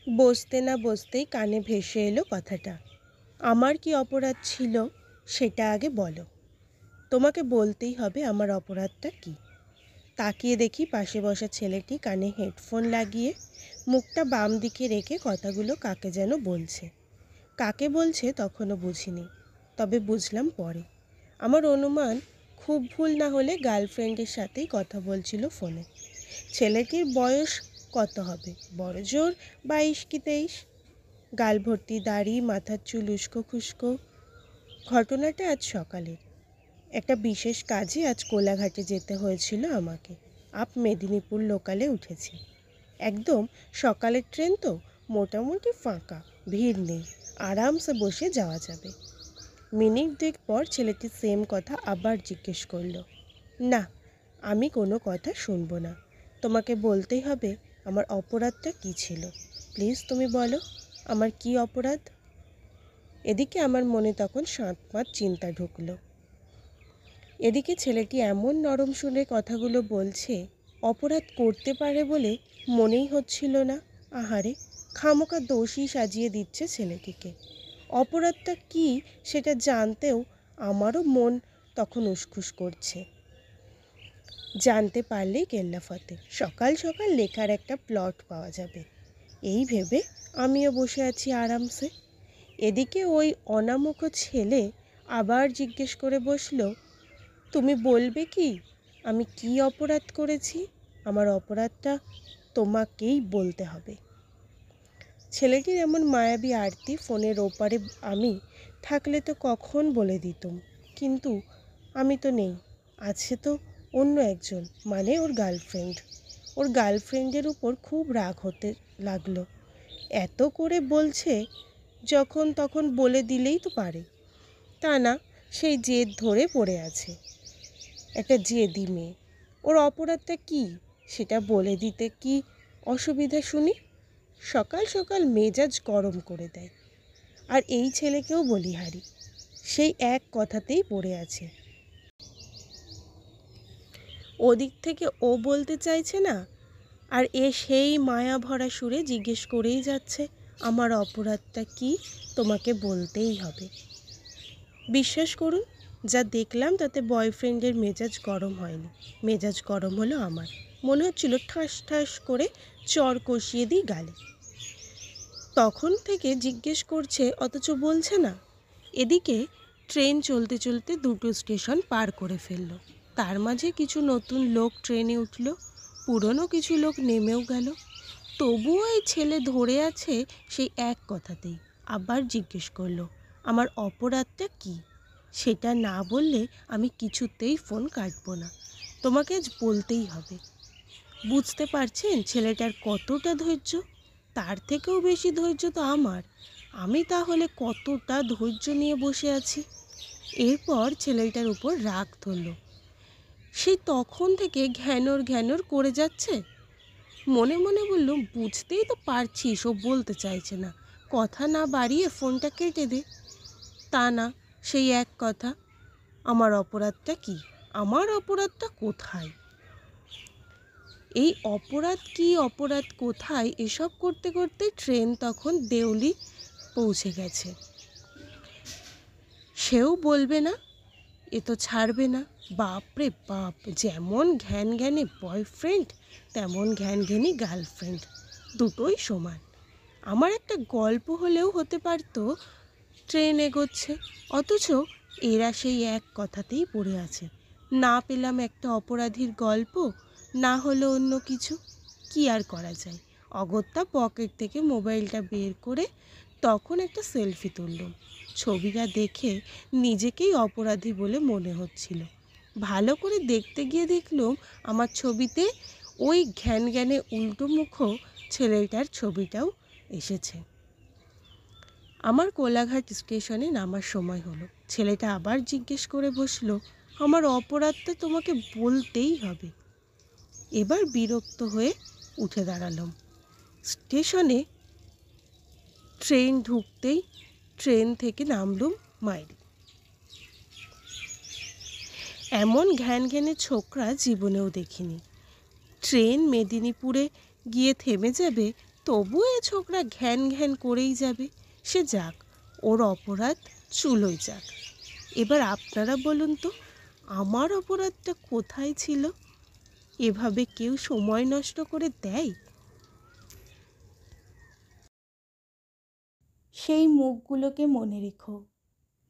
বসতে না বসতেই কানে ভেসে এলো কথাটা। আমার কি অপরাধ ছিল সেটা আগে বলো। তোমাকে বলতেই হবে আমার অপরাধটা কি। তাকিয়ে দেখি পাশে বসা ছেলেটি কানে হেডফোন লাগিয়ে মুখটা বাম দিকে রেখে কথাগুলো কাকে যেন বলছে। কাকে বলছে তখনও বুঝিনি, তবে বুঝলাম পরে। আমার অনুমান খুব ভুল না হলে গার্লফ্রেন্ডের সাথেই কথা বলছিল ফোনে। ছেলেটির বয়স কত হবে, বড় জোর 22 কি 23। গাল ভর্তি দাড়ি, মাথার চুল উস্কো খুস্কো। ঘটনাটা আজ সকালের। একটা বিশেষ কাজে আজ কোলাঘাটে যেতে হয়েছিল আমাকে। আপ মেদিনীপুর লোকালে উঠেছি। একদম সকালের ট্রেন তো, মোটামুটি ফাঁকা, ভিড় নেই, আরামসে বসে যাওয়া যাবে। মিনিট দুয়েক পর ছেলেটি সেম কথা আবার জিজ্ঞেস করলো। না, আমি কোনো কথা শুনবো না। তোমাকে বলতেই হবে আমার অপরাধটা কী ছিল। প্লিজ তুমি বলো, আমার কি অপরাধ। এদিকে আমার মনে তখন সাঁতমাত চিন্তা ঢুকলো। এদিকে ছেলেটি এমন নরম সুরে কথাগুলো বলছে, অপরাধ করতে পারে বলে মনেই হচ্ছিল না। আহারে, খামোকা দোষী সাজিয়ে দিচ্ছে ছেলেটিকে। অপরাধটা কি সেটা জানতেও আমারও মন তখন উসখুস করছে। জানতে পারলেই কেল্লাফতে, সকাল সকাল লেখার একটা প্লট পাওয়া যাবে, এই ভেবে আমিও বসে আছি আরামসে। এদিকে ওই অনামুখ ছেলে আবার জিজ্ঞেস করে বসলো, তুমি বলবে কি আমি কি অপরাধ করেছি। আমার অপরাধটা তোমাকেই বলতে হবে। ছেলেটির এমন মায়াবী আরতি ফোনের ওপারে আমি থাকলে তো কখন বলে দিতুম, কিন্তু আমি তো নেই। আছে তো অন্য একজন, মানে ওর গার্লফ্রেন্ড। ওর গার্লফ্রেন্ডের উপর খুব রাগ হতে লাগলো। এত করে বলছে, যখন তখন বলে দিলেই তো পারে। তা না, সেই জেদ ধরে পড়ে আছে। একটা জেদি মেয়ে, ওর অপরাধটা কি সেটা বলে দিতে কি অসুবিধা শুনি। সকাল সকাল মেজাজ গরম করে দেয়। আর এই ছেলেকেও বলিহারি, সেই এক কথাতেই পড়ে আছে। ওদিক থেকে ও বলতে চাইছে না, আর এ সেই মায়া ভরা সুরে জিজ্ঞেস করেই যাচ্ছে, আমার অপরাধটা কি তোমাকে বলতেই হবে। বিশ্বাস করুন, যা দেখলাম তাতে বয়ফ্রেন্ডের মেজাজ গরম হয়নি, মেজাজ গরম হলো আমার। মনে হচ্ছিল ঠাস ঠাস করে চর কষিয়ে দিই গালে। তখন থেকে জিজ্ঞেস করছে অথচ বলছে না। এদিকে ট্রেন চলতে চলতে 2টো স্টেশন পার করে ফেলল। তার মাঝে কিছু নতুন লোক ট্রেনে উঠল, পুরনো কিছু লোক নেমেও গেল। তবুও এই ছেলে ধরে আছে সেই এক কথাতেই। আবার জিজ্ঞেস করলো, আমার অপরাধটা কি। সেটা না বললে আমি কিছুতেই ফোন কাটবো না, তোমাকে আজ বলতেই হবে। বুঝতে পারছেন ছেলেটার কতটা ধৈর্য। তার থেকেও বেশি ধৈর্য তো আমার। আমি তাহলে কতটা ধৈর্য নিয়ে বসে আছি। এরপর ছেলেটার উপর রাগ ধরল। সেই তখন থেকে ঘ্যানর ঘ্যানর করে যাচ্ছে। মনে মনে বলল, বুঝতেই তো পারছিস ও বলতে চাইছে না, কথা না বাড়িয়ে ফোনটা কেটে দে। তা না, সেই এক কথা, আমার অপরাধটা কি, আমার অপরাধটা কোথায়। এই অপরাধ কি, অপরাধ কোথায়, এসব করতে করতে ট্রেন তখন দেউলি পৌঁছে গেছে। সেও বলবে না, এ তো ছাড়বে না। বাপরে বাপ, যেমন ঘ্যান ঘ্যানে বয়ফ্রেন্ড তেমন ঘ্যান ঘ্যানি গার্লফ্রেন্ড, দুটোই সমান। আমার একটা গল্প হলেও হতে পারতো। ট্রেন এগোচ্ছে, অথচ এরা সেই এক কথাতেই পড়ে আছে। না পেলাম একটা অপরাধীর গল্প, না হলো অন্য কিছু। কি আর করা যায়। অগত্যা পকেট থেকে মোবাইলটা বের করে তখন একটা সেলফি তুললাম। ছবিটা দেখে নিজেকেই অপরাধী বলে মনে হচ্ছিল। ভালো করে দেখতে গিয়ে দেখলাম আমার ছবিতে ওই ঘ্যান ঘ্যানে উল্টো মুখ ছেলেটার ছবিটাও এসেছে। আমার কোলাঘাট স্টেশনে নামার সময় হলো। ছেলেটা আবার জিজ্ঞেস করে বসলো, আমার অপরাধটা তোমাকে বলতেই হবে। এবার বিরক্ত হয়ে উঠে দাঁড়ালাম। স্টেশনে ট্রেন ঢুকতেই ট্রেন থেকে নামলুম মাইরি। এমন ঘ্যান ঘ্যানে ছোকরা জীবনেও দেখিনি। ট্রেন মেদিনীপুরে গিয়ে থেমে যাবে তবু এ ছোকরা ঘ্যান ঘ্যান করেই যাবে। সে যাক, ওর অপরাধ চুলোয় যাক। এবার আপনারা বলুন তো, আমার অপরাধটা কোথায় ছিল? এভাবে কেউ সময় নষ্ট করে দেয়? সেই মুখগুলোকে মনে রেখো,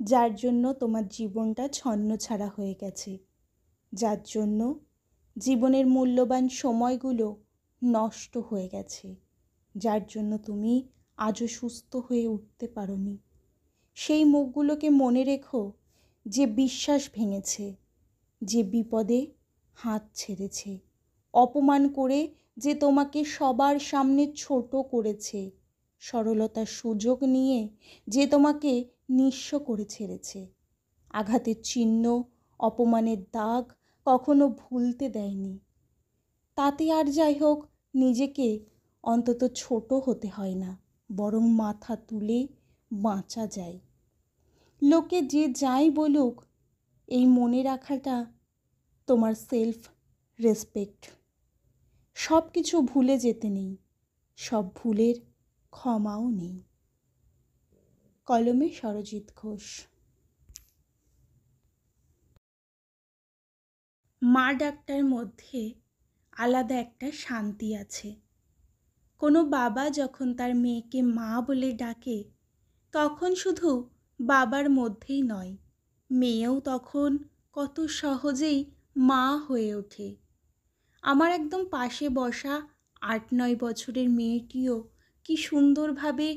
যার জন্য তোমার জীবনটা ছন্নছাড়া হয়ে গেছে, যার জন্য জীবনের মূল্যবান সময়গুলো নষ্ট হয়ে গেছে, যার জন্য তুমি আজও সুস্থ হয়ে উঠতে পারোনি। সেই মুখগুলোকে মনে রেখো যে বিশ্বাস ভেঙেছে, যে বিপদে হাত ছেড়েছে, অপমান করে যে তোমাকে সবার সামনে ছোট করেছে, সরলতার সুযোগ নিয়ে যে তোমাকে নিঃস্ব করে ছেড়েছে। আঘাতের চিহ্ন, অপমানের দাগ কখনো ভুলতে দেয়নি। তাতে আর যাই হোক, নিজেকে অন্তত ছোট হতে হয় না, বরং মাথা তুলে বাঁচা যায়। লোকে যে যাই বলুক, এই মনে রাখাটা তোমার সেলফ রেসপেক্ট। সব কিছু ভুলে যেতে নেই, সব ভুলের ক্ষমাও নেই। কলমে সরজিৎ ঘোষ। মা ডাকটার মধ্যে আলাদা একটা শান্তি আছে। কোনো বাবা যখন তার মেয়েকে মা বলে ডাকে, তখন শুধু বাবার মধ্যেই নয়, মেয়েও তখন কত সহজেই মা হয়ে ওঠে। আমার একদম পাশে বসা ৮-৯ বছরের মেয়েটিও কি সুন্দরভাবে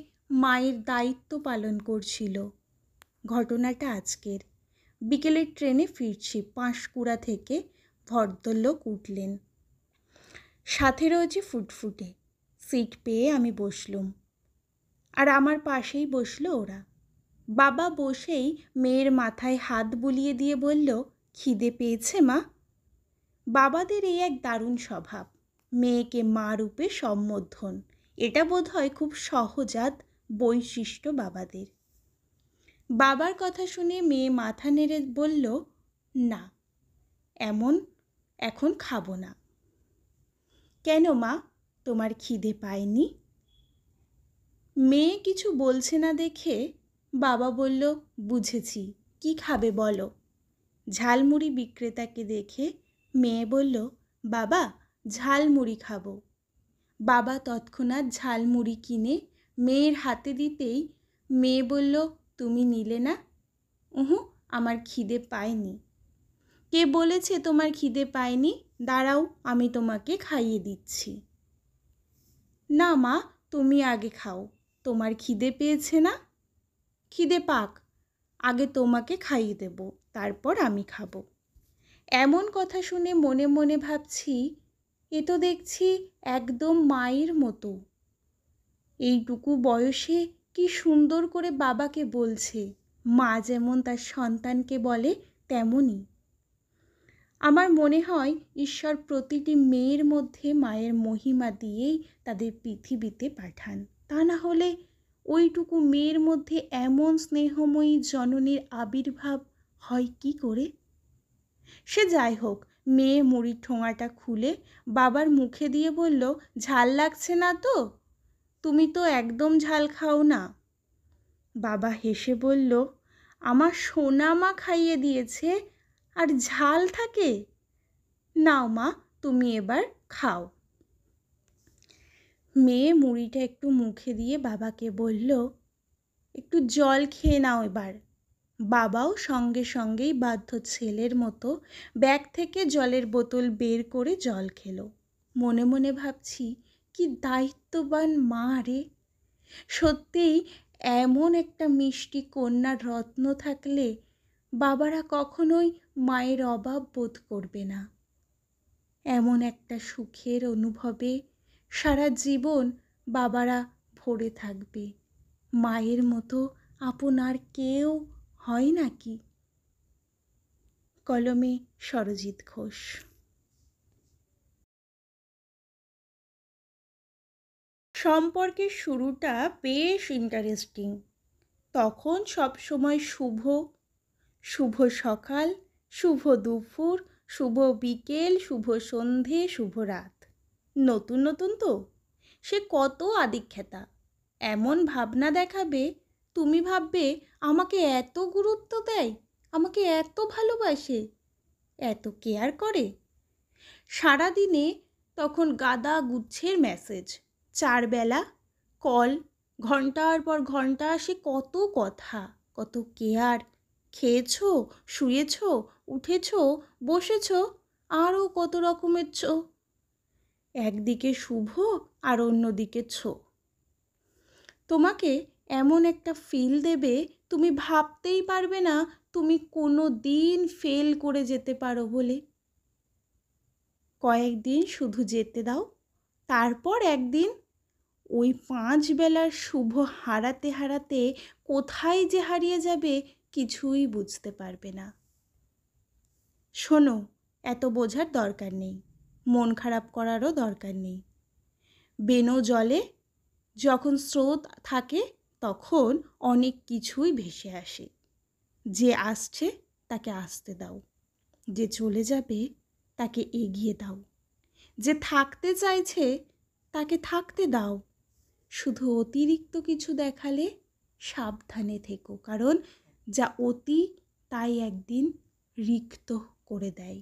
মায়ের দায়িত্ব পালন করছিল। ঘটনাটা আজকের। বিকেলের ট্রেনে ফিরছি, পাঁশকুড়া থেকে ভদ্রলোক উঠলেন, সাথে রয়েছে ফুটফুটে। সিট পেয়ে আমি বসলুম, আর আমার পাশেই বসলো ওরা। বাবা বসেই মেয়ের মাথায় হাত বুলিয়ে দিয়ে বলল, খিদে পেয়েছে মা? বাবাদের এই এক দারুণ স্বভাব, মেয়েকে মা রূপে সম্বোধন। এটা বোধহয় খুব সহজাত বৈশিষ্ট্য বাবাদের। বাবার কথা শুনে মেয়ে মাথা নেড়ে বলল, না, এখন খাবো না। কেন মা, তোমার খিদে পায়নি? মেয়ে কিছু বলছে না দেখে বাবা বলল, বুঝেছি, কি খাবে বলো। ঝালমুড়ি বিক্রেতাকে দেখে মেয়ে বলল, বাবা, ঝালমুড়ি খাবো। বাবা তৎক্ষণাৎ ঝালমুড়ি কিনে মেয়ের হাতে দিতেই মেয়ে বলল, তুমি নিলে না? উহু, আমার খিদে পায়নি। কে বলেছে তোমার খিদে পায়নি? দাঁড়াও, আমি তোমাকে খাইয়ে দিচ্ছি। না মা, তুমি আগে খাও, তোমার খিদে পেয়েছে না? খিদে পাক, আগে তোমাকে খাইয়ে দেব, তারপর আমি খাবো। এমন কথা শুনে মনে মনে ভাবছি, এ তো দেখছি একদম মায়ের মতো। এইটুকু বয়সে কি সুন্দর করে বাবাকে বলছে, মা যেমন তার সন্তানকে বলে তেমনই। আমার মনে হয় ঈশ্বর প্রতিটি মেয়ের মধ্যে মায়ের মহিমা দিয়েই তাদের পৃথিবীতে পাঠান। তা না হলে ওইটুকু মেয়ের মধ্যে এমন স্নেহময়ী জননীর আবির্ভাব হয় কি করে? সে যাই হোক, মেয়ে মুড়ির ঠোঙাটা খুলে বাবার মুখে দিয়ে বলল, ঝাল লাগছে না তো? তুমি তো একদম ঝাল খাও না। বাবা হেসে বলল, আমার সোনা মা খাইয়ে দিয়েছে, আর ঝাল থাকে? নাও মা, তুমি এবার খাও। মেয়ে মুড়িটা একটু মুখে দিয়ে বাবাকে বলল, একটু জল খেয়ে নাও এবার। বাবাও সঙ্গে সঙ্গেই বাধ্য ছেলের মতো ব্যাগ থেকে জলের বোতল বের করে জল খেলো। মনে মনে ভাবছি, কি দায়িত্ববান মা রে। সত্যিই এমন একটা মিষ্টি কন্যার রত্ন থাকলে বাবারা কখনোই মায়ের অভাব বোধ করবে না। এমন একটা সুখের অনুভবে সারা জীবন বাবারা ভরে থাকবে। মায়ের মতো আপনার কেউ হয় নাকি? কলমে সরজিৎ ঘোষ। সম্পর্কের শুরুটা বেশ ইন্টারেস্টিং। তখন সবসময় শুভ শুভ সকাল, শুভ দুপুর, শুভ বিকেল, শুভ সন্ধে, শুভ রাত। নতুন নতুন তো, সে কত আদিক্ষেতা। এমন ভাবনা দেখাবে, তুমি ভাববে আমাকে এত গুরুত্ব দেয়, আমাকে এত ভালোবাসে, এত কেয়ার করে। সারাদিনে তখন গাদা গুচ্ছের মেসেজ, 4 বেলা কল, ঘন্টার পর ঘন্টা সে কত কথা, কত কেয়ার। খেয়েছো, শুয়েছো, উঠেছো, বসেছো, আরও কত রকমের ছো। একদিকে শুভ আর অন্যদিকে ছো। তোমাকে এমন একটা ফিল দেবে, তুমি ভাবতেই পারবে না তুমি কোনো দিন ফেল করে যেতে পারো বলে। কয়েকদিন শুধু যেতে দাও, তারপর একদিন ওই 5 বেলার শুভ হারাতে হারাতে কোথায় যে হারিয়ে যাবে কিছুই বুঝতে পারবে না। শোনো, এত বোঝার দরকার নেই, মন খারাপ করারও দরকার নেই। বেনো জলে যখন স্রোত থাকে তখন অনেক কিছুই ভেসে আসে। যে আসছে তাকে আসতে দাও, যে চলে যাবে তাকে এগিয়ে দাও, যে থাকতে চাইছে তাকে থাকতে দাও। শুধু অতিরিক্ত কিছু দেখালে সাবধানে থেকো, কারণ যা অতি তাই একদিন রিক্ত করে দেয়।